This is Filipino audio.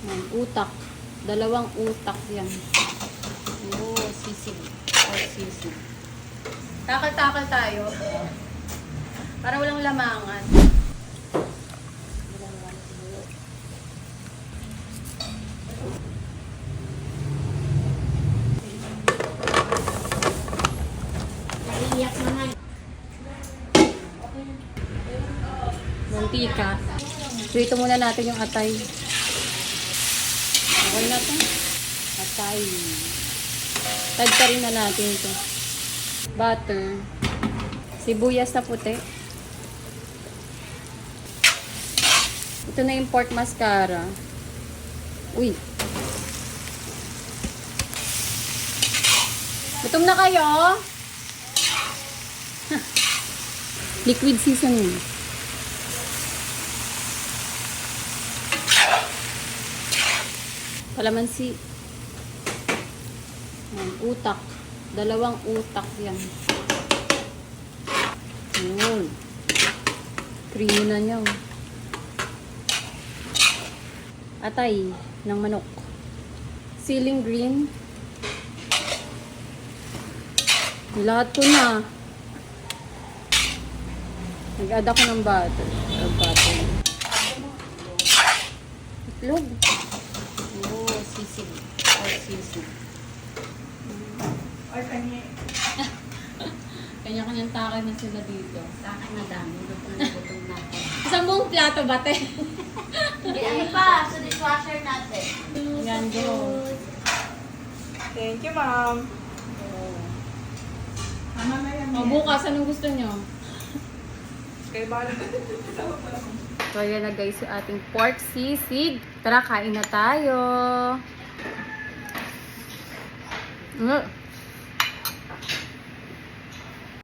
Yan, utak. Dalawang utak yan. Oo, sisig. Or sisig. Takal-takal tayo. Para walang lamangan. Naiiyak naman. Mantika. Prito muna natin yung atay. Okay na ito. Atay. Tagta rin na natin ito. Butter. Sibuyas na puti. Ito na yung pork mascara. Uy. Gutom na kayo? Liquid seasoning. Kalamansi. Yan, utak. Dalawang utak yan. Yun. Creamy na niya. Atay ng manok. Ceiling green. Lahat ko na. Nag-add ako ng butter. Itlog. Oo, sisig. Or sisig. Or kanya. Kanya-kanyang takay na sila dito. Sa akin na dami. Gutom na ako. Isang buong plato ba, te? Hindi, ano pa? Sa dishwasher natin. Yan, go. Thank you, ma'am. Mama na yan. O, bukas, anong gusto nyo? Kaya balik. So, ayan na guys, yung ating pork sisig. Tara, kain na tayo.